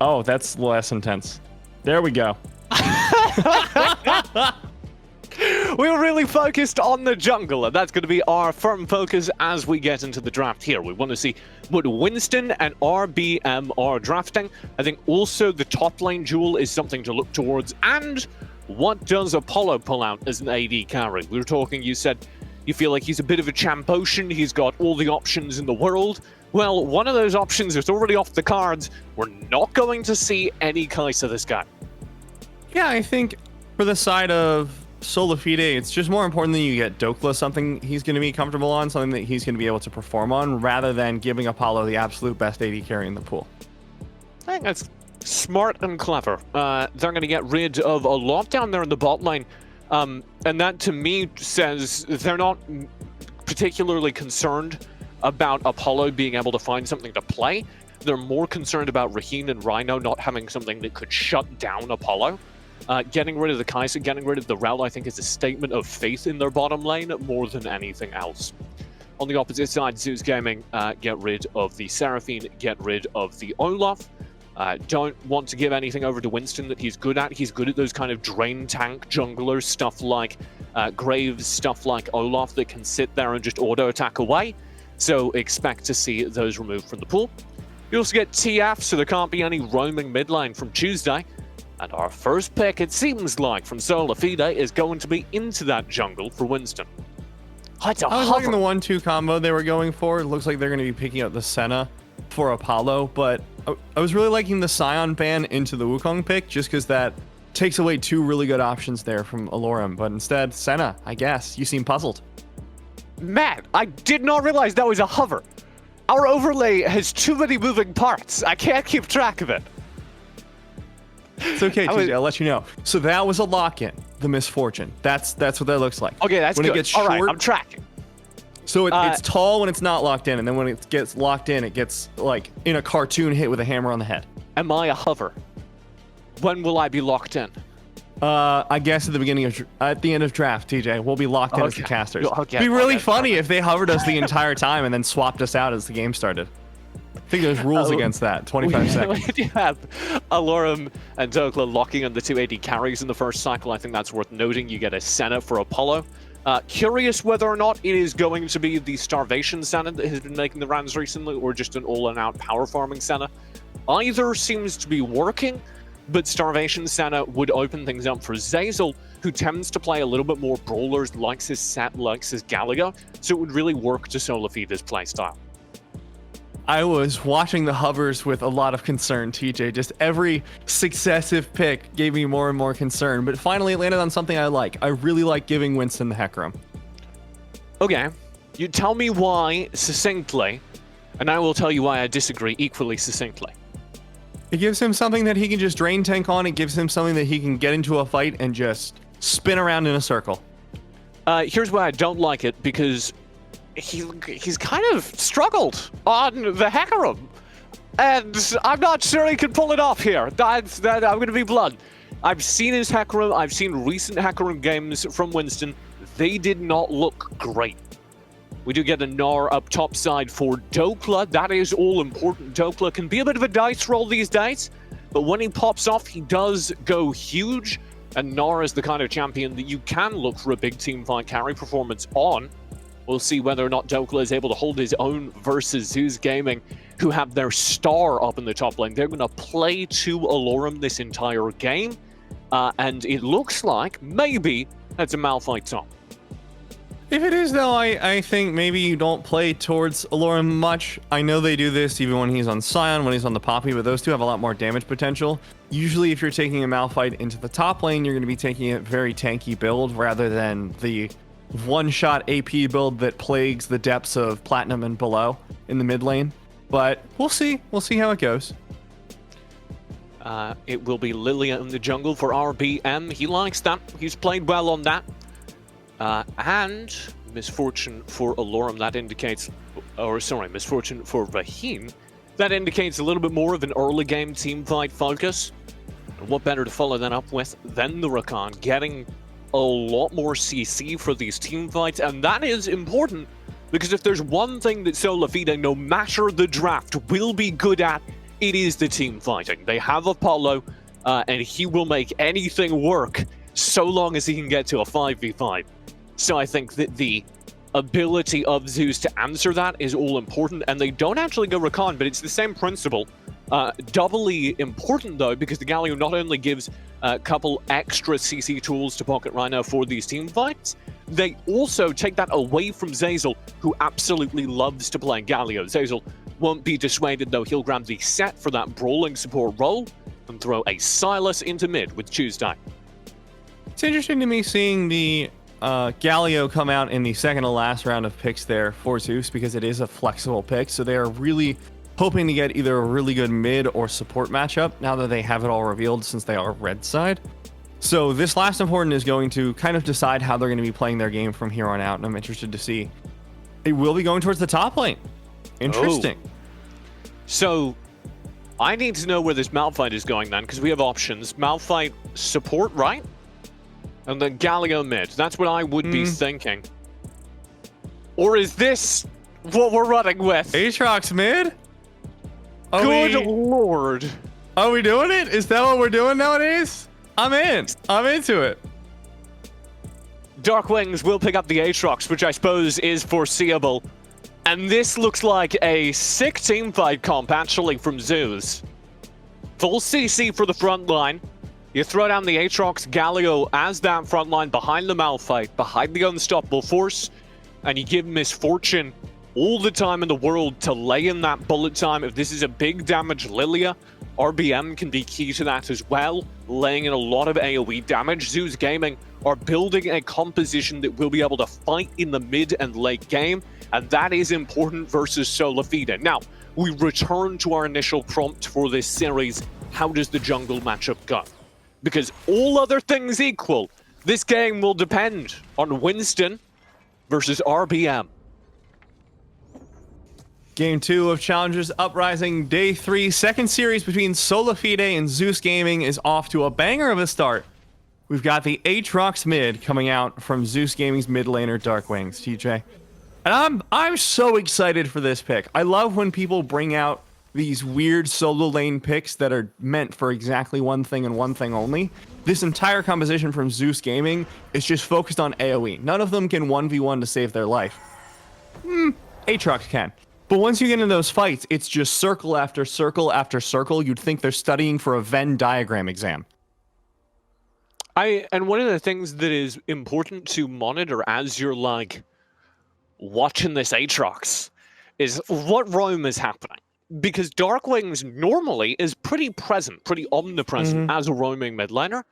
Oh, that's less intense. There we go. We were really focused on the jungle, and that's going to be our firm focus as we get into the draft here. We want to see what Winston and RBM are drafting. I think also the top lane duel is something to look towards, and what does Apollo pull out as an AD carry? We were talking, you said you feel like he's a bit of a champ ocean, he's got all the options in the world. Well, one of those options is already off the cards. We're not going to see any Kai'Sa this guy. Yeah, I think for the side of SolaFide, it's just more important that you get Dokla something he's going to be comfortable on, something that he's going to be able to perform on, rather than giving Apollo the absolute best AD carry in the pool. I think that's smart and clever. They're going to get rid of a lot down there in the bot lane. And that, to me, says they're not particularly concerned about Apollo being able to find something to play. They're more concerned about Raheen and Rhino not having something that could shut down Apollo. Getting rid of the Kai'Sa, getting rid of the Rel, I think is a statement of faith in their bottom lane more than anything else. On the opposite side, Zeus Gaming get rid of the Seraphine, get rid of the Olaf. Don't want to give anything over to Winston that he's good at. He's good at those kind of drain tank junglers, stuff like Graves, stuff like Olaf that can sit there and just auto attack away. So expect to see those removed from the pool. You also get TF, so there can't be any roaming mid lane from Tuesday. And our first pick, it seems like, from SolaFide is going to be into that jungle for Winston. I was liking the 1-2 combo they were going for. It looks like they're going to be picking up the Senna for Apollo, but I was really liking the Sion ban into the Wukong pick, just because that takes away two really good options there from Alorum. But instead, Senna, I guess. You seem puzzled. Matt, I did not realize that was a hover. Our overlay has too many moving parts. I can't keep track of it. It's okay, TJ, I'll let you know. So that was a lock-in, the Misfortune. That's what that looks like. Okay, that's when good. It gets short, all right, I'm tracking. So it's tall when it's not locked in, and then when it gets locked in, it gets like in a cartoon hit with a hammer on the head. Am I a hover? When will I be locked in? I guess at the end of draft, TJ, we'll be locked in as the casters. Okay, It'd be really funny if they hovered us the entire time and then swapped us out as the game started. I think there's rules against that. 25 seconds. You have Alorum and Dokla locking on the two AD carries in the first cycle. I think that's worth noting. You get a Senna for Apollo. Curious whether or not it is going to be the Starvation Senna that has been making the rounds recently, or just an all-in-out power farming Senna. Either seems to be working, but Starvation Senna would open things up for Zeyzal, who tends to play a little bit more brawlers, likes his Set, likes his Galaga, so it would really work to SolaFide's playstyle. I was watching the hovers with a lot of concern, TJ. Just every successive pick gave me more and more concern, but finally it landed on something I like. I really like giving Winston the Hecarim. Okay, you tell me why succinctly, and I will tell you why I disagree equally succinctly. It gives him something that he can just drain tank on. It gives him something that he can get into a fight and just spin around in a circle. Here's why I don't like it, because he's kind of struggled on the Hecarim, and I'm not sure he can pull it off here. I'm going to be blunt. I've seen his Hecarim, I've seen recent Hecarim games from Winston. They did not look great. We do get a Gnar up top side for Dokla. That is all important. Dokla can be a bit of a dice roll these days, but when he pops off, he does go huge, and Gnar is the kind of champion that you can look for a big team fight carry performance on. We'll see whether or not Dokla is able to hold his own versus Zeus Gaming, who have their star up in the top lane. They're going to play to Alorum this entire game, and it looks like maybe that's a Malphite top. If it is, though, I think maybe you don't play towards Alorum much. I know they do this even when he's on Sion, when he's on the Poppy, but those two have a lot more damage potential. Usually, if you're taking a Malphite into the top lane, you're going to be taking a very tanky build rather than the one-shot AP build that plagues the depths of Platinum and below in the mid lane. But we'll see. We'll see how it goes. It will be Lilia in the jungle for RBM. He likes that. He's played well on that. And Misfortune for Alorum, that indicates... Misfortune for Raheen. That indicates a little bit more of an early game team fight focus. And what better to follow that up with than the Rakan, getting a lot more CC for these team fights, and that is important because if there's one thing that SolaFide, no matter the draft, will be good at, it is the team fighting. They have Apollo, and he will make anything work so long as he can get to a 5v5. So I think that the ability of Zeus to answer that is all important, and they don't actually go Rakan, but it's the same principle. Doubly important, though, because the Galio not only gives a couple extra CC tools to Pocket Rhino for these team fights, they also take that away from Zeyzal, who absolutely loves to play Galio. Zeyzal won't be dissuaded, though. He'll grab the set for that brawling support role and throw a Silas into mid with Tuesday. It's interesting to me seeing the Galio come out in the second to last round of picks there for Zeus, because it is a flexible pick. So they are really hoping to get either a really good mid or support matchup now that they have it all revealed, since they are red side. So this last important is going to kind of decide how they're going to be playing their game from here on out, and I'm interested to see. It will be going towards the top lane. Interesting. Oh. So I need to know where this Malphite is going then, because we have options. Malphite support, right? And then Galio mid. That's what I would be thinking. Or is this what we're running with? Aatrox mid? Good lord. Are we doing it? Is that what we're doing nowadays? I'm in. I'm into it. Dark Wings will pick up the Aatrox, which I suppose is foreseeable. And this looks like a sick team fight comp, actually, from Zeus. Full CC for the front line. You throw down the Aatrox Galio as that front line behind the Malphite, behind the Unstoppable Force, and you give Misfortune all the time in the world to lay in that bullet time. If this is a big damage Lilia, RBM can be key to that as well, laying in a lot of AoE damage. Zeus Gaming are building a composition that will be able to fight in the mid and late game, and that is important versus SolaFide. Now, we return to our initial prompt for this series. How does the jungle matchup go? Because all other things equal, this game will depend on Winston versus RBM. Game 2 of Challengers Uprising Day 3, second series between SolaFide and Zeus Gaming is off to a banger of a start. We've got the Aatrox mid coming out from Zeus Gaming's mid laner Dark Wings, TJ. And I'm so excited for this pick. I love when people bring out these weird solo lane picks that are meant for exactly one thing and one thing only. This entire composition from Zeus Gaming is just focused on AoE. None of them can 1v1 to save their life. Aatrox can. But once you get into those fights, it's just circle after circle after circle. You'd think they're studying for a Venn diagram exam. And one of the things that is important to monitor as you're like watching this Aatrox is what roam is happening. Because Dark Wings normally is pretty present, pretty omnipresent as a roaming mid laner.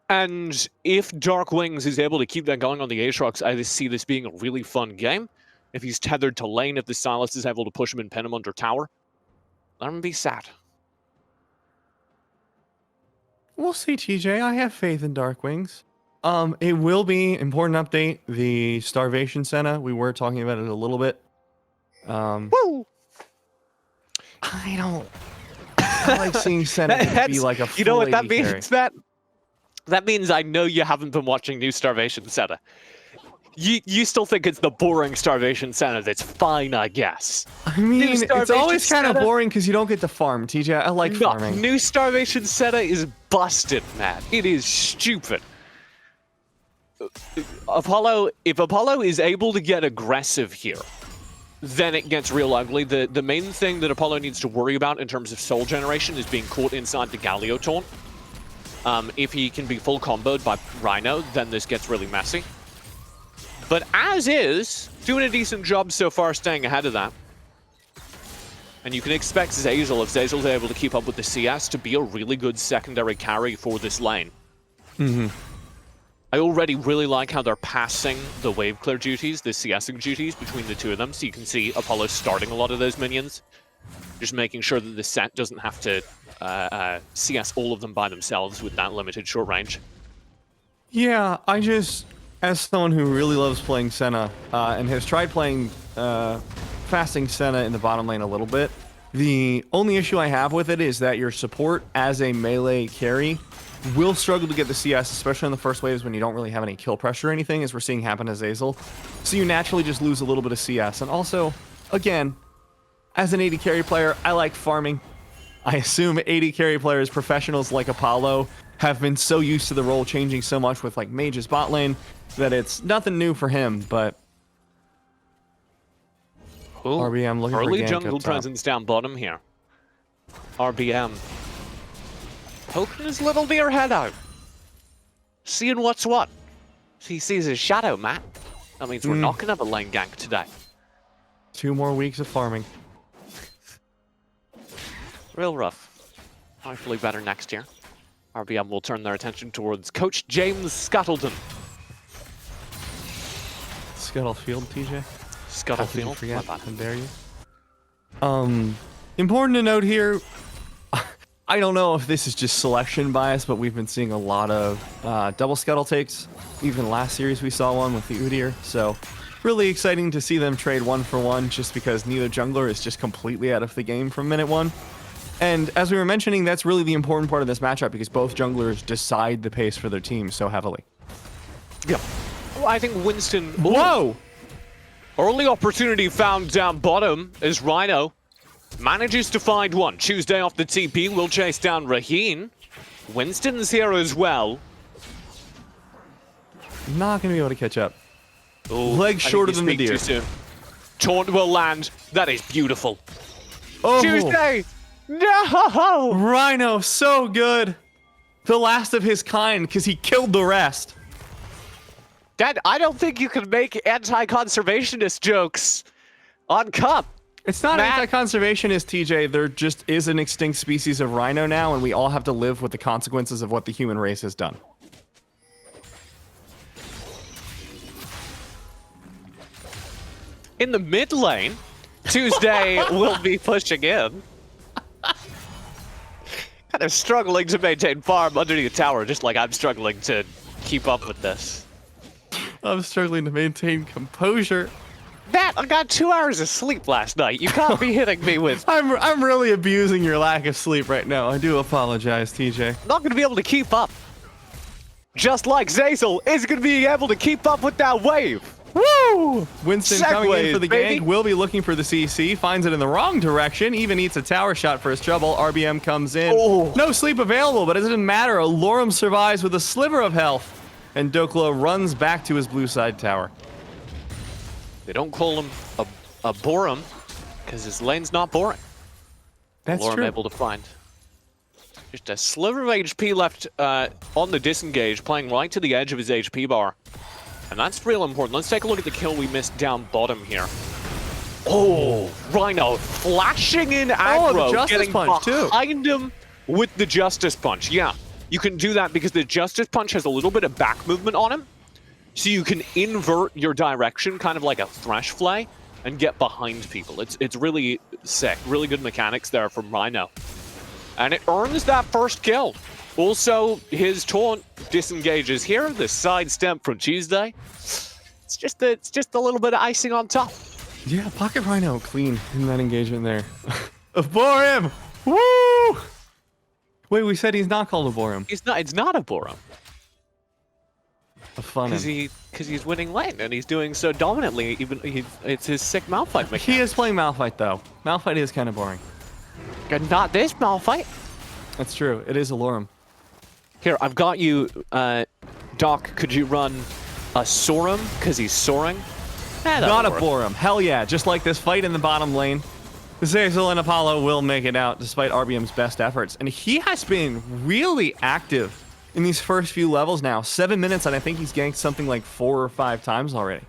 And if Dark Wings is able to keep that going on the Aatrox, I see this being a really fun game. If he's tethered to lane, if the Silas is able to push him and pin him under tower, let him be sad. We'll see, TJ. I have faith in Dark Wings. It will be important update. The Starvation Senna. We were talking about it a little bit. Woo! I like seeing Senna be like a full You know what that AD means? carry. That means I know you haven't been watching new Starvation Senna. You still think it's the boring Starvation Senna that's fine, I guess. I mean, it's always kind of boring because you don't get to farm, TJ. I like farming. New Starvation Senna is busted, man. It is stupid. If Apollo is able to get aggressive here, then it gets real ugly. The main thing that Apollo needs to worry about in terms of soul generation is being caught inside the Galio taunt. If he can be full comboed by Rhino, then this gets really messy. But as is, doing a decent job so far staying ahead of that. And you can expect Zeyzal, if Zeyzal's able to keep up with the CS, to be a really good secondary carry for this lane. I already really like how they're passing the wave clear duties, the CSing duties between the two of them. So you can see Apollo starting a lot of those minions. Just making sure that the set doesn't have to CS all of them by themselves with that limited short range. Yeah, as someone who really loves playing Senna and has tried playing fasting Senna in the bottom lane a little bit, the only issue I have with it is that your support as a melee carry will struggle to get the CS, especially in the first waves when you don't really have any kill pressure or anything, as we're seeing happen to Zeyzal. So you naturally just lose a little bit of CS. And also, again, as an AD carry player, I like farming. I assume AD carry players, professionals like Apollo, have been so used to the role changing so much with like Mage's bot lane that it's nothing new for him, but RBM looking for early gank jungle up top. presence down bottom here. RBM poking his little deer head out, seeing what's what. He sees his shadow, Matt. That means we're not gonna have a lane gank today. 2 more weeks of farming. Real rough. Hopefully better next year. RBM will turn their attention towards Coach James Scuttleton. Scuttlefield, TJ. Scuttlefield. Forget. My bad. How dare you? Important to note here, I don't know if this is just selection bias, but we've been seeing a lot of double scuttle takes. Even last series we saw one with the Udyr, so really exciting to see them trade 1 for 1 just because neither jungler is just completely out of the game from minute 1. And as we were mentioning, that's really the important part of this matchup because both junglers decide the pace for their team so heavily. Yeah. Well, I think Winston... Whoa! Early opportunity found down bottom as Rhino manages to find one. Tuesday off the TP will chase down Raheen. Winston's here as well. Not going to be able to catch up. Ooh, Legs shorter than the deer. Too soon. Taunt will land. That is beautiful. Oh. Tuesday! No! Rhino, so good. The last of his kind because he killed the rest. Dad, I don't think you can make anti-conservationist jokes on Cup. It's not Matt. anti-conservationist, TJ. There just is an extinct species of rhino now, and we all have to live with the consequences of what the human race has done. In the mid lane, Tuesday will be pushing in. Kind of struggling to maintain farm underneath the tower, just like I'm struggling to keep up with this. I'm struggling to maintain composure. Matt, I got 2 hours of sleep last night. You can't be hitting me with... I'm really abusing your lack of sleep right now. I do apologize, TJ. I'm not going to be able to keep up. Just like Zazel is going to be able to keep up with that wave. Woo! Winston coming in Segways, for the baby. gank, will be looking for the CC, finds it in the wrong direction, even eats a tower shot for his trouble. RBM comes in. Oh. No sleep available, but it doesn't matter. Alorum survives with a sliver of health, and Doklo runs back to his blue side tower. They don't call him a Borum because his lane's not boring. That's Alorum true. able to find just a sliver of HP left on the disengage, playing right to the edge of his HP bar. And that's real important. Let's take a look at the kill we missed down bottom here. Oh, Rhino flashing in aggro, the Justice getting Punch, too. behind him with the Justice Punch. Yeah, you can do that because the Justice Punch has a little bit of back movement on him. So you can invert your direction, kind of like a Thresh Flay, and get behind people. It's really sick. Really good mechanics there from Rhino. And it earns that first kill. Also, his taunt disengages here. The sidestep from Tuesday. It's just a little bit of icing on top. Yeah, Pocket Rhino clean in that engagement there. A Borim! Woo! Wait, we said he's not called a Borim. It's not a Borum. A fun. Because he's winning lane and he's doing so dominantly. It's his sick Malphite mechanic. He is playing Malphite though. Malphite is kind of boring. And not this Malphite. That's true. It is Alorum. Here, I've got you, Doc. Could you run a Sorum because he's soaring? Not a Borum. Hell yeah. Just like this fight in the bottom lane. Zazel and Apollo will make it out despite RBM's best efforts. And he has been really active in these first few levels now. 7 minutes, and I think he's ganked something like 4 or 5 times already.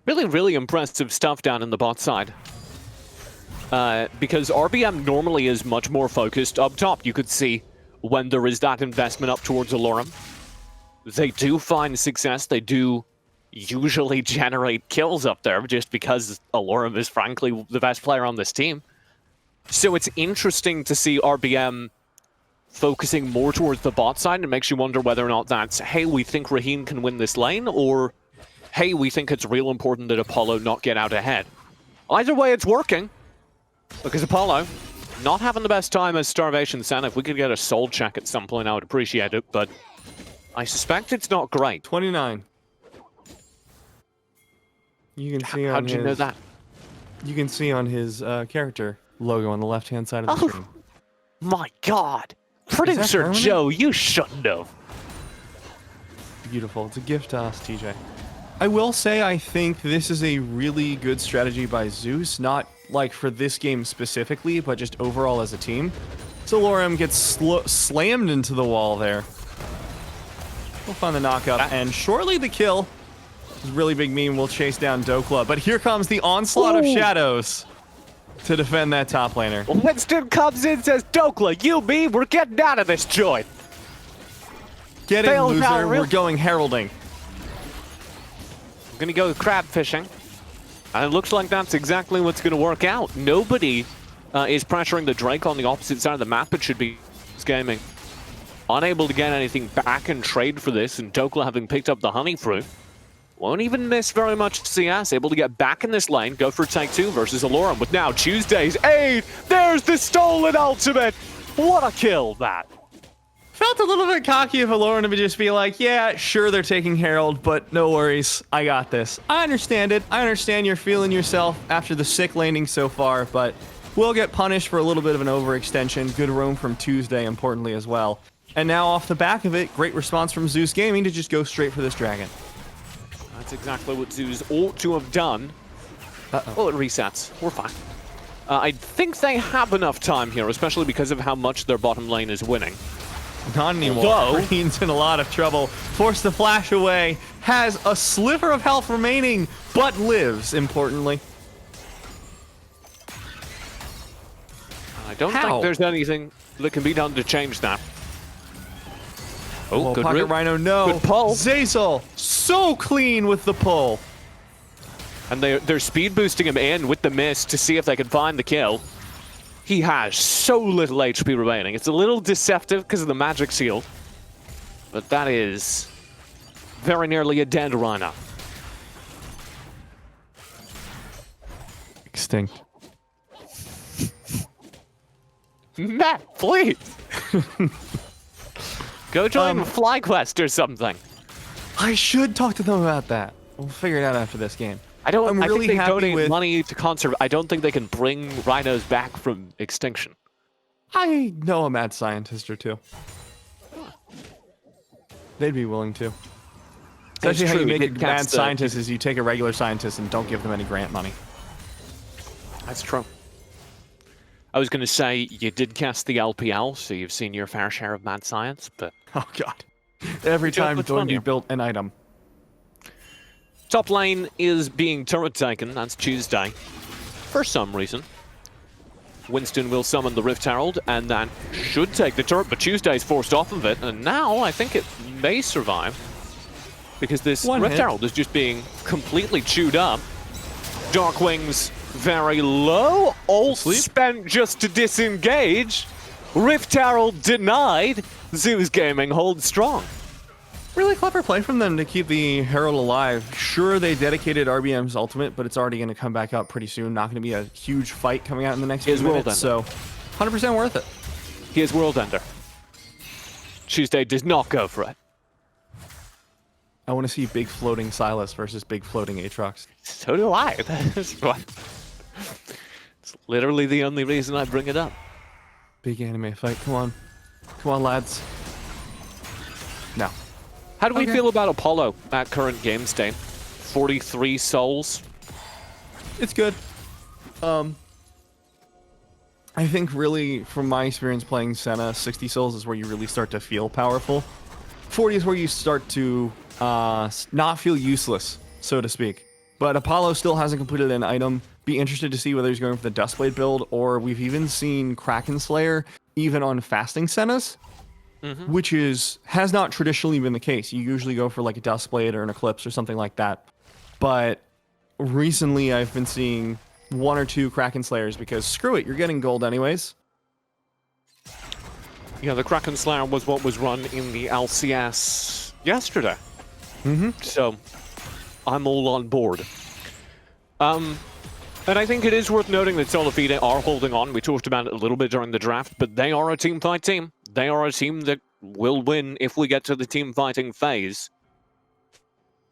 Really, really impressive stuff down in the bot side. Because RBM normally is much more focused up top. You could see when there is that investment up towards Alorum. They do find success. They do usually generate kills up there just because Alorum is frankly the best player on this team. So it's interesting to see RBM focusing more towards the bot side, and it makes you wonder whether or not that's, hey, we think Raheen can win this lane, or hey, we think it's real important that Apollo not get out ahead. Either way, it's working, because Apollo not having the best time as Starvation Sen. If we could get a soul check at some point, I would appreciate it, but I suspect it's not great. 29. You can see on How'd you know that? You can see on his character logo on the left-hand side of the screen. My God. Producer permanent? Joe, you shouldn't have. Beautiful. It's a gift to us, TJ. I will say I think this is a really good strategy by Zeus, not like for this game specifically, but just overall as a team. Solorem gets slammed into the wall there. We'll find the knockup, and shortly the kill. This really big meme will chase down Dokla, but here comes the onslaught of shadows to defend that top laner. Winston comes in, says, Dokla, you, me, we're getting out of this joint. Get in, loser. We're going heralding. I'm gonna go crab fishing. And it looks like that's exactly what's gonna work out. Nobody is pressuring the Drake on the opposite side of the map. It should be gaming. Unable to get anything back and trade for this, and Dokla having picked up the honey fruit. Won't even miss very much CS, able to get back in this lane, go for take 2 versus Alorum with now Tuesday's aid. There's the stolen ultimate. What a kill that. Felt a little bit cocky of Alorum to just be like, yeah, sure they're taking Herald, but no worries, I got this. I understand it. I understand you're feeling yourself after the sick landing so far, but we'll get punished for a little bit of an overextension. Good roam from Tuesday, importantly as well. And now off the back of it, great response from Zeus Gaming to just go straight for this dragon. That's exactly what Zeus ought to have done. Oh, it resets. We're fine. I think they have enough time here, especially because of how much their bottom lane is winning. Not anymore. Green's in a lot of trouble. Forced to flash away. Has a sliver of health remaining, but lives, importantly. I don't think there's anything that can be done to change that. Oh, good Pocket route. Rhino, no. Good pull. Zeyzal, so clean with the pull. And they're speed boosting him in with the mist to see if they can find the kill. He has so little HP remaining. It's a little deceptive because of the magic seal. But that is very nearly a dead Rhino. Extinct. Matt, please! Go join FlyQuest or something. I should talk to them about that. We'll figure it out after this game. I think they donate with money to conserve. I don't think they can bring rhinos back from extinction. I know a mad scientist or two. They'd be willing to. Especially how you make a mad scientist is you take a regular scientist and don't give them any grant money. That's true. I was going to say, you did cast the LPL, so you've seen your fair share of mad science, but... Oh, God. Every time Doinby built an item. Top lane is being turret taken. That's Tuesday. For some reason. Winston will summon the Rift Herald, and that should take the turret, but Tuesday's forced off of it, and now I think it may survive. Because this Rift Herald is just being completely chewed up. Darkwing's very low. Ult spent just to disengage. Rift Herald denied. Zeus Gaming holds strong. Really clever play from them to keep the Herald alive. Sure, they dedicated RBM's ultimate, but it's already going to come back up pretty soon. Not going to be a huge fight coming out in the next few minutes, so 100% worth it. Here's World Ender. Tuesday does not go for it. I want to see big floating Silas versus big floating Aatrox. So do I. That's fun. It's literally the only reason I bring it up. Big anime fight. Come on. Come on, lads. No. How do we feel about Apollo at current game state? 43 souls. It's good. I think really, from my experience playing Senna, 60 souls is where you really start to feel powerful. 40 is where you start to not feel useless, so to speak. But Apollo still hasn't completed an item. Be interested to see whether he's going for the Dustblade build, or we've even seen Kraken Slayer even on fasting Sennas. Which has not traditionally been the case. You usually go for like a Dustblade or an Eclipse or something like that. But recently I've been seeing 1 or 2 Kraken Slayers because screw it, you're getting gold anyways. Yeah, the Kraken Slayer was what was run in the LCS yesterday. So I'm all on board. And I think it is worth noting that SolaFide are holding on. We talked about it a little bit during the draft, but they are a team fight team. They are a team that will win if we get to the team fighting phase.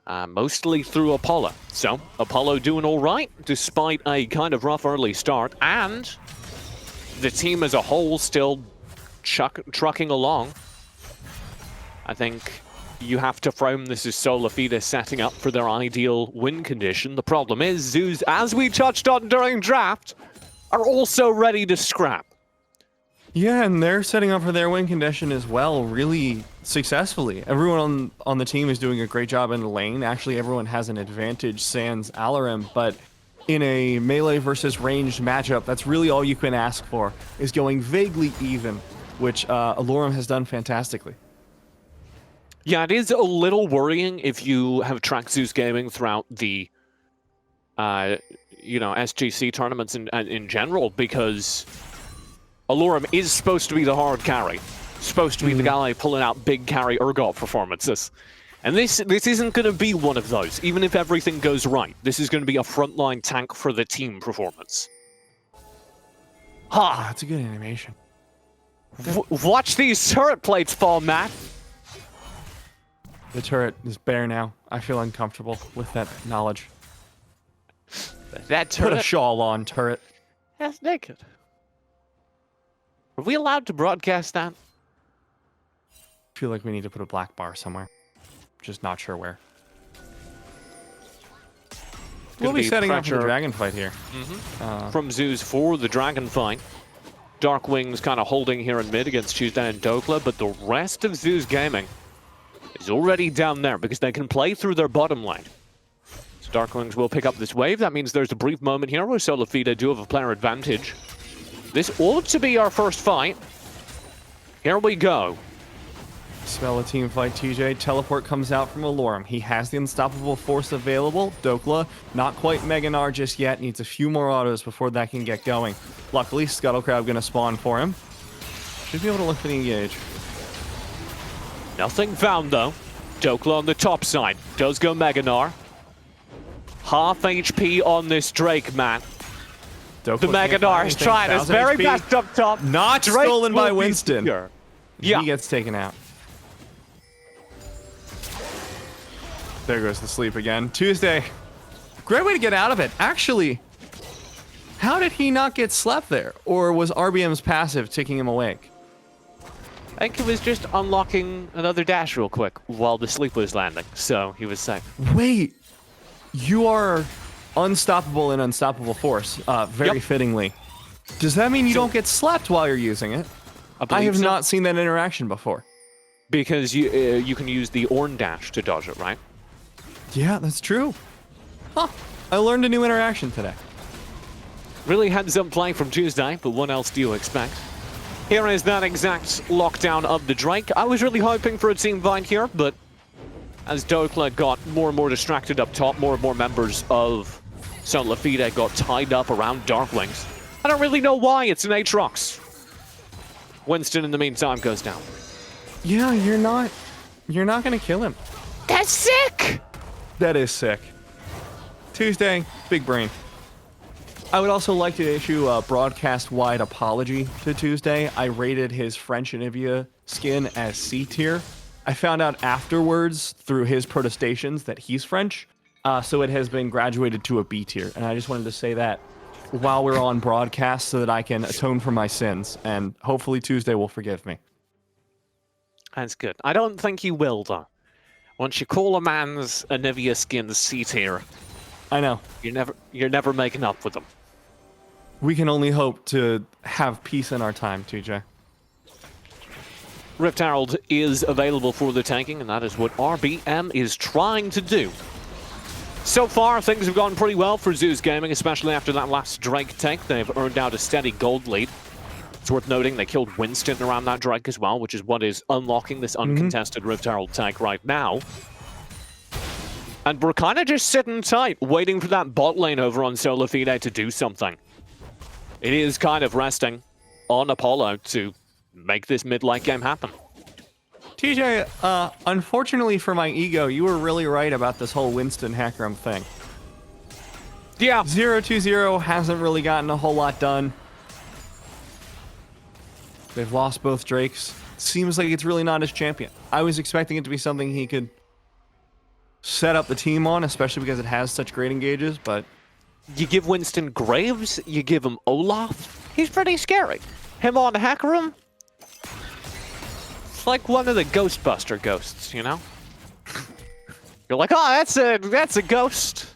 Mostly through Apollo. So, Apollo doing all right, despite a kind of rough early start. And the team as a whole still trucking along. I think you have to frame this as SolaFide setting up for their ideal win condition. The problem is, Zeus, as we touched on during draft, are also ready to scrap. Yeah, and they're setting up for their win condition as well, really successfully. Everyone on the team is doing a great job in the lane. Actually, everyone has an advantage sans Alarim, but in a melee versus ranged matchup, that's really all you can ask for, is going vaguely even, which Alorum has done fantastically. Yeah, it is a little worrying if you have tracked Zeus Gaming throughout the, SGC tournaments in general, because Alorum is supposed to be the hard carry, supposed to be the guy pulling out big carry Urgot performances. And this isn't going to be one of those, even if everything goes right. This is going to be a frontline tank for the team performance. Ah, that's a good animation. Watch these turret plates fall, Matt. The turret is bare now. I feel uncomfortable with that knowledge. That turret... Put a shawl on, turret. That's naked. Are we allowed to broadcast that? I feel like we need to put a black bar somewhere. Just not sure where. We'll be setting up for the dragon fight here. From Zeus for the dragon fight. Darkwing's kind of holding here in mid against Tuesday and Dokla, but the rest of Zeus Gaming is already down there because they can play through their bottom lane. So Darkwings will pick up this wave. That means there's a brief moment here where SolaFide do have a player advantage. This ought to be our first fight. Here we go. Spell a team fight, TJ. Teleport comes out from Alorum. He has the unstoppable force available. Dokla, not quite Mega Gnar just yet. Needs a few more autos before that can get going. Luckily, Scuttle Crab going to spawn for him. Should be able to look for the engage. Nothing found, though. Dokla on the top side. Does go Mega Gnar. Half HP on this Drake, man. Dokla the Mega Gnar is trying his very best up top. Not Drake stolen by Winston. Yeah. He gets taken out. There goes the sleep again. Tuesday. Great way to get out of it. Actually, how did he not get slept there? Or was RBM's passive ticking him awake? I think it was just unlocking another dash real quick while the sleep was landing, so he was safe. Wait, you are unstoppable in Unstoppable Force, very fittingly. Does that mean you don't get slept while you're using it? I have not seen that interaction before. Because you can use the Ornn dash to dodge it, right? Yeah, that's true. Huh. I learned a new interaction today. Really heads-up play from Tuesday, but what else do you expect? Here is that exact lockdown of the Drake. I was really hoping for a team fight here, but as Dokla got more and more distracted up top, more and more members of SolaFide got tied up around Darkwings. I don't really know why, it's an Aatrox. Winston, in the meantime, goes down. Yeah, you're not gonna kill him. That's sick! That is sick. Tuesday, big brain. I would also like to issue a broadcast-wide apology to Tuesday. I rated his French Anivia skin as C tier. I found out afterwards through his protestations that he's French, so it has been graduated to a B tier. And I just wanted to say that while we're on broadcast so that I can atone for my sins, and hopefully Tuesday will forgive me. That's good. I don't think he will, though. Once you call a man's Anivia skin C tier, I know. You're never making up with them. We can only hope to have peace in our time, TJ. Rift Herald is available for the tanking, and that is what RBM is trying to do. So far, things have gone pretty well for Zeus Gaming, especially after that last Drake take. They've earned out a steady gold lead. It's worth noting they killed Winston around that Drake as well, which is what is unlocking this uncontested Rift Herald tank right now. And we're kind of just sitting tight, waiting for that bot lane over on SolaFide to do something. It is kind of resting on Apollo to make this mid-late game happen. TJ, unfortunately for my ego, you were really right about this whole Winston Hecarim thing. Yeah. 0-2-0 hasn't really gotten a whole lot done. They've lost both Drakes. Seems like it's really not his champion. I was expecting it to be something he could set up the team on, especially because it has such great engages, but... You give Winston Graves, you give him Olaf. He's pretty scary. Him on Hecarim, it's like one of the Ghostbuster ghosts, you know? You're like, oh, that's a ghost.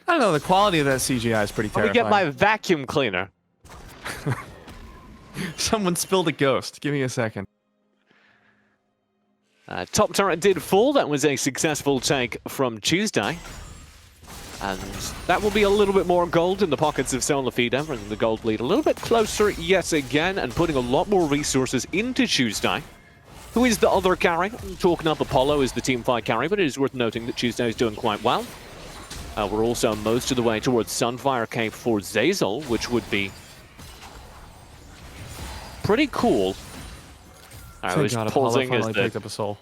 I don't know, the quality of that CGI is pretty Let me terrifying. get my vacuum cleaner. Someone spilled a ghost. Give me a second. Top turret did fall. That was a successful take from Tuesday. And that will be a little bit more gold in the pockets of SolaFide, bringing the gold lead a little bit closer yet again, and putting a lot more resources into Tuesday. Who is the other carry? I'm talking up Apollo as the team fight carry, but it is worth noting that Tuesday is doing quite well. We're also most of the way towards Sunfire Cave for Zeyzal, which would be pretty cool. I was God, pausing Apollo as finally picked up a soul.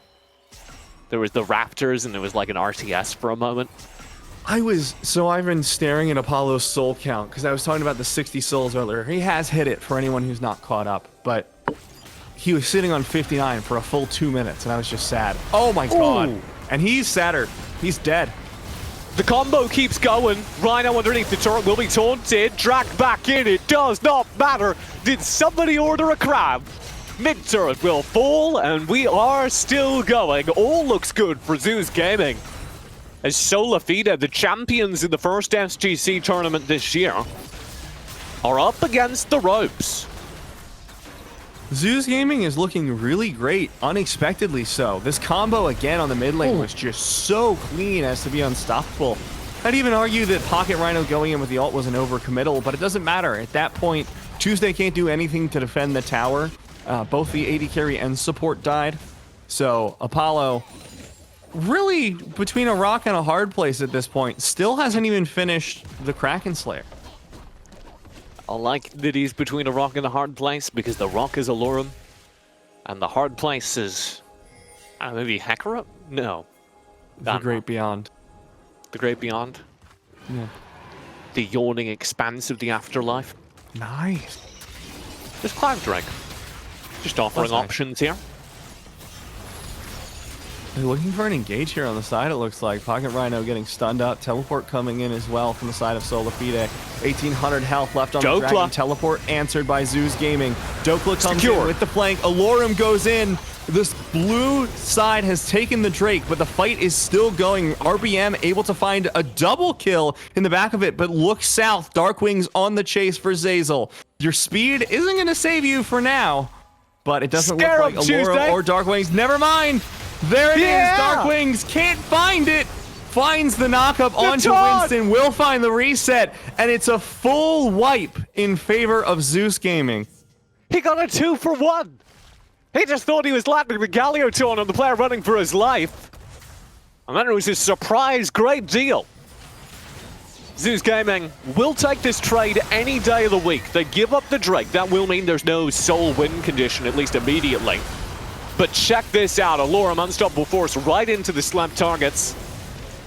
there was the Raptors and there was like an RTS for a moment. So I've been staring at Apollo's soul count, because I was talking about the 60 souls earlier. He has hit it for anyone who's not caught up, but he was sitting on 59 for a full 2 minutes, and I was just sad. Oh my god. Ooh. And he's sadder. He's dead. The combo keeps going. Rhino underneath the turret will be taunted. Dragged back in. It does not matter. Did somebody order a crab? Mid-turret will fall, and we are still going. All looks good for Zeus Gaming. As SolaFide, the champions in the first SGC tournament this year, are up against the ropes. Zeus Gaming is looking really great, unexpectedly so. This combo again on the mid lane was just so clean as to be unstoppable. I'd even argue that Pocket Rhino going in with the ult was an overcommittal, but it doesn't matter. At that point, Tuesday can't do anything to defend the tower. Both the AD carry and support died. So Apollo, really between a rock and a hard place at this point, still hasn't even finished the Kraken Slayer. I like that he's between a rock and a hard place, because the rock is Alorum, and the hard place is, I don't know, maybe Hecarim? No. The Great Beyond. The Great Beyond? Yeah. The yawning expanse of the afterlife? Nice. There's Cloud Drake. Just offering That's nice. options here. They're looking for an engage here on the side, it looks like. Pocket Rhino getting stunned up. Teleport coming in as well from the side of SolaFide. 1,800 health left on the Dragon. Teleport answered by Zeus Gaming. Dokla comes in with the flank. Alorum goes in. This blue side has taken the Drake, but the fight is still going. RBM able to find a double kill in the back of it, but look south. Darkwing's on the chase for Zeyzal. Your speed isn't going to save you for now, but it doesn't look like Alorum or Darkwing's. Never mind. There it is. Darkwings can't find it. Finds the knockup onto Winston. Will find the reset. And it's a full wipe in favor of Zeus Gaming. He got a 2-for-1. He just thought he was landing the Galio taunt on the player running for his life. And then it was a surprise great deal. Zeus Gaming will take this trade any day of the week. They give up the Drake. That will mean there's no soul win condition, at least immediately. But check this out, Alorum unstoppable force right into the slap targets.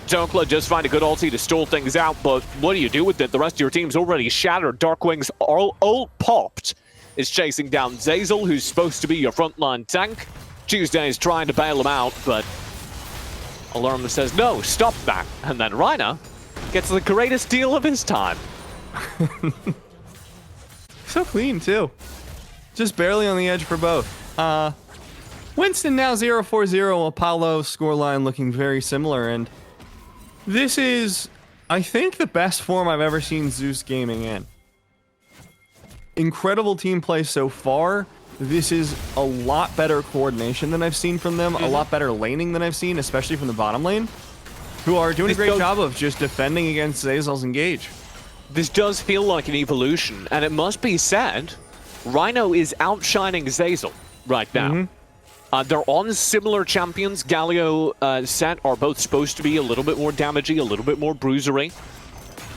Dokla just find a good ulti to stall things out, but what do you do with it? The rest of your team's already shattered. Darkwing's ult popped. Is chasing down Zeyzal, who's supposed to be your frontline tank. Tuesday is trying to bail him out, but Alorum says, no, stop that. And then Rhino gets the greatest deal of his time. So clean, too. Just barely on the edge for both. Winston now 0-4-0, Apollo scoreline looking very similar, and this is, I think, the best form I've ever seen Zeus Gaming in. Incredible team play so far. This is a lot better coordination than I've seen from them, a lot better laning than I've seen, especially from the bottom lane, who are doing a great job of just defending against Zeyzal's engage. This does feel like an evolution, and it must be said, Rhino is outshining Zeyzal right now. They're on similar champions. Galio, Set are both supposed to be a little bit more damagey, a little bit more bruisery.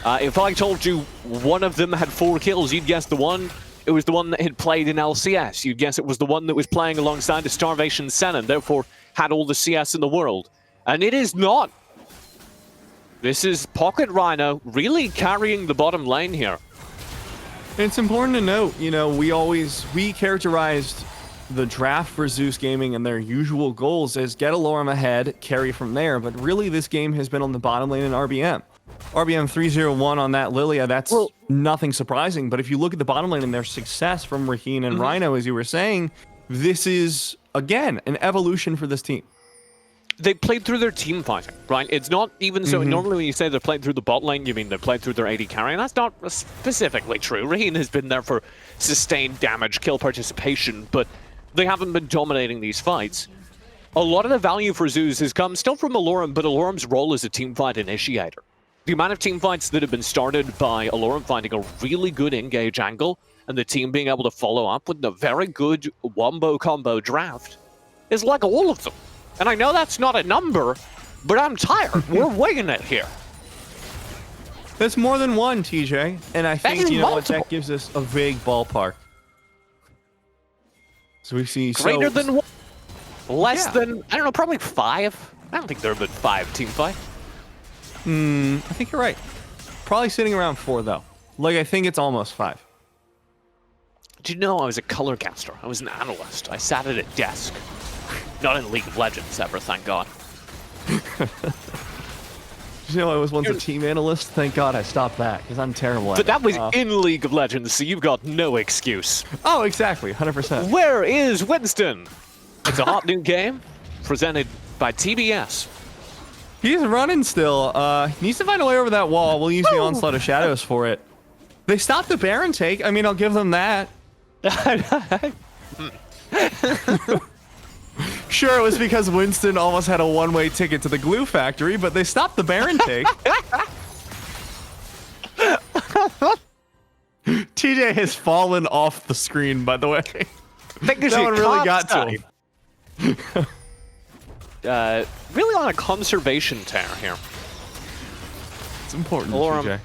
If I told you one of them had 4 kills, you'd guess it was the one that had played in LCS. You'd guess it was the one that was playing alongside the Starvation Sen and therefore had all the CS in the world. And it is not. This is Pocket Rhino really carrying the bottom lane here. It's important to note, you know, we characterized the draft for Zeus Gaming and their usual goals as get Alorum ahead, carry from there, but really this game has been on the bottom lane in RBM. RBM 301 on that Lilia, that's nothing surprising. But if you look at the bottom lane and their success from Raheen and Rhino, as you were saying, this is, again, an evolution for this team. They played through their team fighting, right? It's not even so. Normally, when you say they played through the bot lane, you mean they played through their AD carry, and that's not specifically true. Raheen has been there for sustained damage, kill participation, but they haven't been dominating these fights. A lot of the value for Zeus has come still from Alorum, but Alorum's role as a team fight initiator. The amount of team fights that have been started by Alorum finding a really good engage angle and the team being able to follow up with a very good wombo combo draft is like all of them. And I know that's not a number, but I'm tired. We're weighing it here. That's more than one, TJ. And I think, you know what, that gives us a vague ballpark. So we see greater than one. Less than, I don't know, probably 5. I don't think there have been 5 team fights. I think you're right. Probably sitting around 4, though. Like, I think it's almost 5. Did you know I was a color caster? I was an analyst. I sat at a desk. Not in League of Legends ever, thank God. You know, I was once a team analyst. Thank God I stopped that, because I'm terrible at it. But that was in League of Legends, so you've got no excuse. Oh, exactly. 100%. Where is Winston? It's a hot new game presented by TBS. He's running still. He needs to find a way over that wall. We'll use the Onslaught of Shadows for it. They stopped the Baron take. I mean, I'll give them that. Sure, it was because Winston almost had a one-way ticket to the glue factory, but they stopped the Baron take. TJ has fallen off the screen, by the way. That one really got to him. Really on a conservation tear here. It's important, TJ.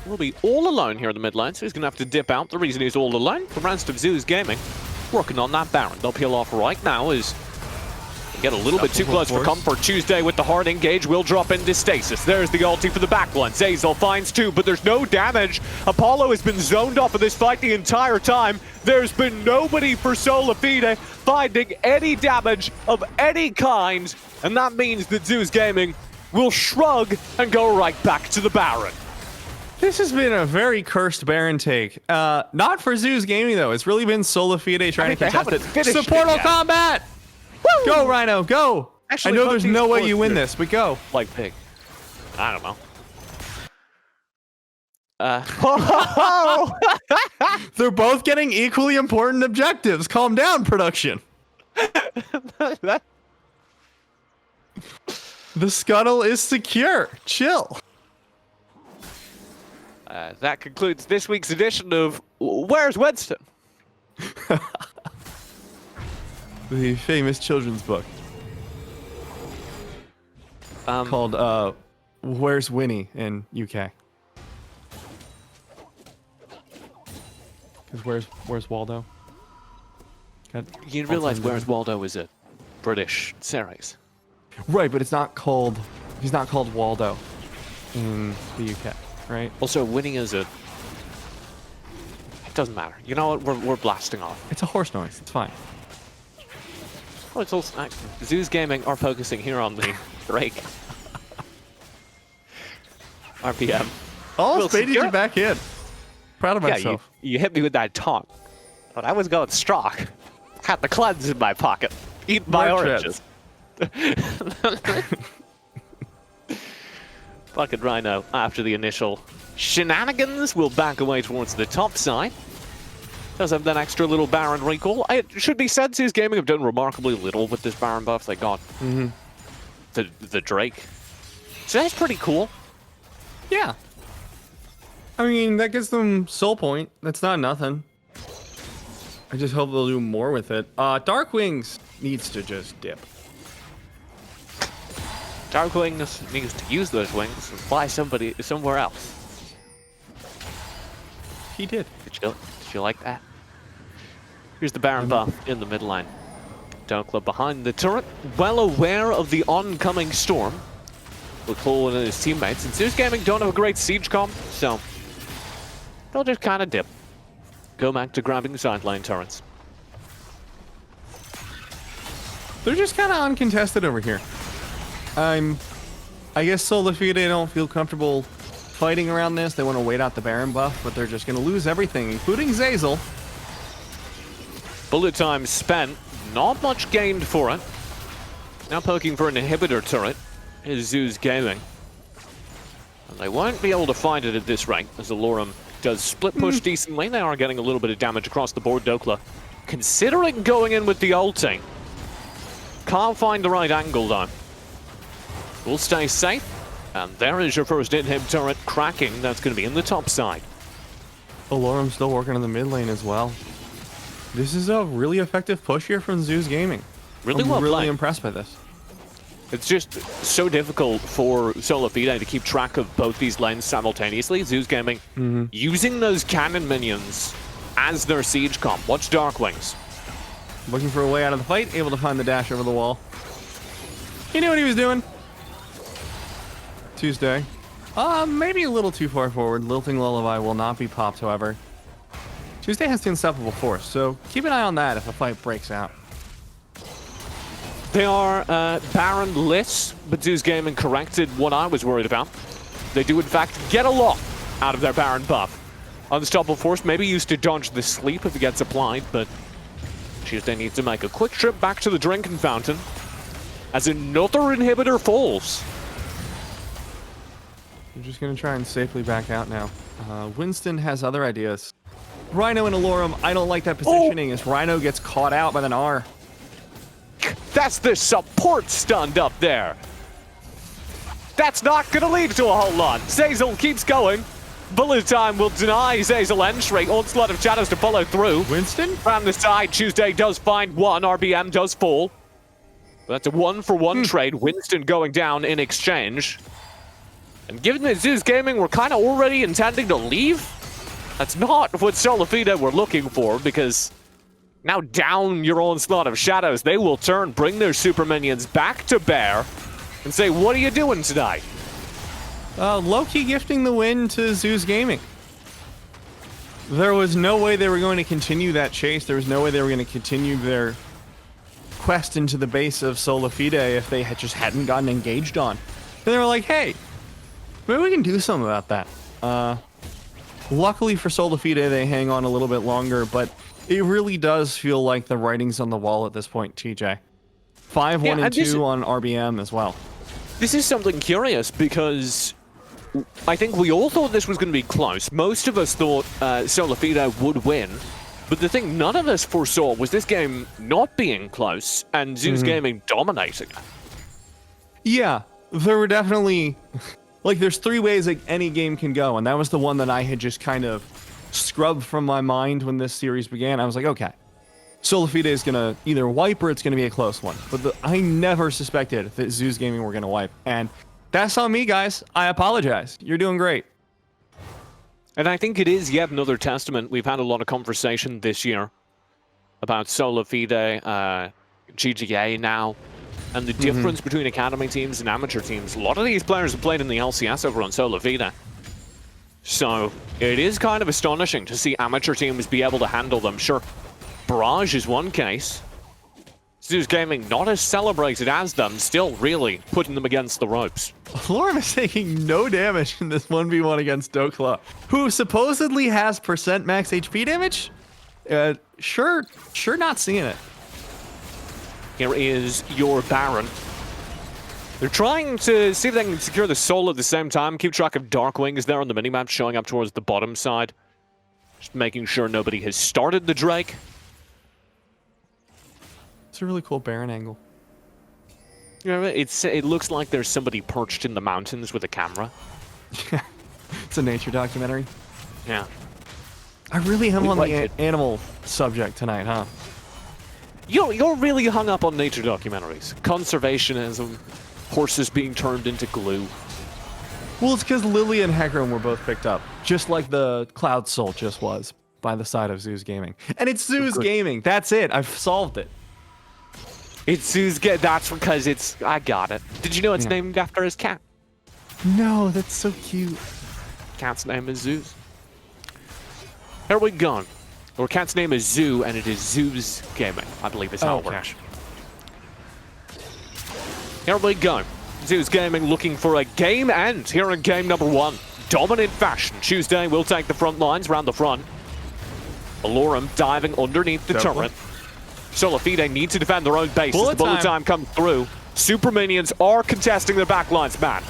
Will be all alone here in the mid lane, so he's going to have to dip out. The reason he's all alone, the rest of Zeus Gaming working on that Baron. They'll peel off right now as they get a little bit too close for comfort. Tuesday with the hard engage will drop into stasis. There's the ulti for the backline. Zazel finds 2, but there's no damage. Apollo has been zoned off of this fight the entire time. There's been nobody for SolaFide finding any damage of any kind, and that means that Zeus Gaming will shrug and go right back to the Baron. This has been a very cursed Baron take. Not for Zeus Gaming, though. It's really been SolaFide trying to contest it. Supportal combat! Woo! Go, Rhino, go! Actually, I know there's no way you win this, but go. Like pig. I don't know. They're both getting equally important objectives. Calm down, production. The scuttle is secure. Chill. That concludes this week's edition of Where's Winston? The famous children's book. Called Where's Winnie in UK. Because where's Waldo? You realize Where's Waldo is a British series. Right, but it's not called, he's not called Waldo in the UK, right? Also, Winnie is a, it doesn't matter. You know what, we're blasting off. It's a horse noise, it's fine. Oh, it's also, Zeus Gaming are focusing here on the Drake. RPM. Oh, baited you back in. Proud of myself. You hit me with that taunt. But I was going strong. Had the cleanse in my pocket. Eat my oranges. Fucking Rhino, after the initial shenanigans, will back away towards the top side. Does have that extra little Baron recall. It should be said, Zeus Gaming have done remarkably little with this Baron buff. They got the Drake. So that's pretty cool. Yeah. I mean, that gives them soul point. That's not nothing. I just hope they'll do more with it. Dark Wings needs to just dip. Dark Wings needs to use those wings and fly somebody somewhere else. He did. Did you like that? Here's the Baron buff in the mid lane. Dome Club behind the turret, well aware of the oncoming storm. With Cole and his teammates, and Zeus Gaming don't have a great siege comp, so they'll just kind of dip. Go back to grabbing side lane turrets. They're just kind of uncontested over here. I'm I guess SolaFide don't feel comfortable fighting around this. They want to wait out the Baron buff, but they're just going to lose everything, including Zeyzal. Bullet time spent. Not much gained for it. Now poking for an inhibitor turret is Zeus Gaming. And they won't be able to find it at this rate, as Alorum does split push decently. They are getting a little bit of damage across the board. Dokla considering going in with the ulti. Can't find the right angle though. We'll stay safe. And there is your first inhib turret cracking. That's going to be in the top side. Alorum's still working in the mid lane as well. This is a really effective push here from Zeus Gaming. Really I'm well really played. impressed by this. It's just so difficult for SolaFide to keep track of both these lanes simultaneously. Zeus Gaming using those cannon minions as their siege comp. Watch Darkwings. Looking for a way out of the fight, able to find the dash over the wall. He knew what he was doing. Tuesday. Maybe a little too far forward. Lilting Lullaby will not be popped, however. Tuesday has the Unstoppable Force, so keep an eye on that if a fight breaks out. They are Baron-less, but Zeus Gaming corrected what I was worried about. They do, in fact, get a lot out of their Baron buff. Unstoppable Force maybe used to dodge the sleep if it gets applied, but Tuesday needs to make a quick trip back to the drinking fountain as another inhibitor falls. We're just going to try and safely back out now. Winston has other ideas. Rhino and Alorum, I don't like that positioning as Rhino gets caught out by the Gnar. That's the support stunned up there. That's not going to lead to a whole lot. Zeyzal keeps going. Bullet time will deny Zeyzal entry. Onslaught of Shadows to follow through. Winston? From the side, Tuesday does find one. RBM does fall. That's a 1-for-1 trade. Winston going down in exchange. And given that Zeus Gaming were kind of already intending to leave, that's not what SolaFide were looking for, because now down your Onslaught of Shadows, they will turn, bring their super minions back to Bear, and say, what are you doing tonight? Low-key gifting the win to Zeus Gaming. There was no way they were going to continue that chase. There was no way they were going to continue their quest into the base of SolaFide if they had just hadn't gotten engaged on. And they were like, hey, maybe we can do something about that. Luckily for SolaFide, they hang on a little bit longer, but it really does feel like the writing's on the wall at this point, TJ. 5-1 and 2 on RBM as well. This is something curious because I think we all thought this was going to be close. Most of us thought SolaFide would win. But the thing none of us foresaw was this game not being close and Zeus Gaming dominating. Yeah, there were definitely... Like, there's three ways like any game can go, and that was the one that I had just kind of scrubbed from my mind when this series began. I was like, okay, SolaFide is going to either wipe or it's going to be a close one. But I never suspected that Zeus Gaming were going to wipe. And that's on me, guys. I apologize. You're doing great. And I think it is yet another testament. We've had a lot of conversation this year about SolaFide, GGA now, and the difference between academy teams and amateur teams. A lot of these players have played in the LCS over on SolaFide. So it is kind of astonishing to see amateur teams be able to handle them. Sure, Barrage is one case. Zeus Gaming not as celebrated as them, still really putting them against the ropes. Alorum is taking no damage in this 1v1 against Dokla, who supposedly has % max HP damage? Sure not seeing it. Here is your Baron. They're trying to see if they can secure the soul at the same time. Keep track of Darkwings there on the minimap, showing up towards the bottom side. Just making sure nobody has started the Drake. It's a really cool Baron angle. You know, it looks like there's somebody perched in the mountains with a camera. It's a nature documentary. Yeah. I really am on the animal subject tonight, huh? You're really hung up on nature documentaries. Conservationism, horses being turned into glue. Well, it's because Lily and Hecarim were both picked up, just like the Cloud Soul just was, by the side of Zeus Gaming. And it's Zeus Gaming. That's it. I've solved it. It's Zeus. That's because it's. I got it. Did you know it's named after his cat? No, that's so cute. Cat's name is Zeus. Here we go. Our cat's name is Zoo, and it is Zeus Gaming, I believe is how it works. Here we go. Zeus Gaming looking for a game end here in game number 1. Dominant fashion. Tuesday will take the front lines round the front. Alorum diving underneath the turret. SolaFide need to defend their own base as the bullet time comes through. Super minions are contesting their backlines, man.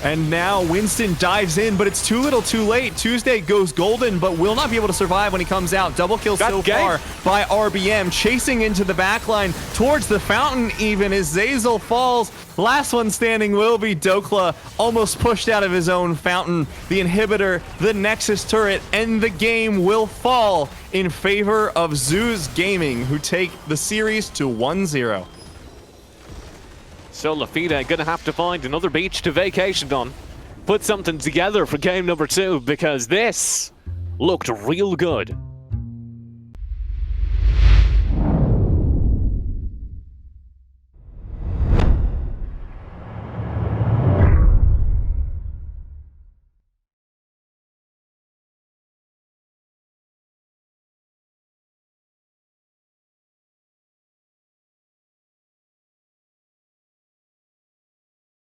And now Winston dives in, but it's too little too late. Tuesday goes golden, but will not be able to survive when he comes out. Double kill so far by RBM, chasing into the backline towards the fountain even as Zazel falls. Last one standing will be Dokla, almost pushed out of his own fountain. The inhibitor, the Nexus turret, and the game will fall in favor of Zeus Gaming, who take the series to 1-0. SolaFide gonna have to find another beach to vacation on. Put something together for game number 2 because this looked real good.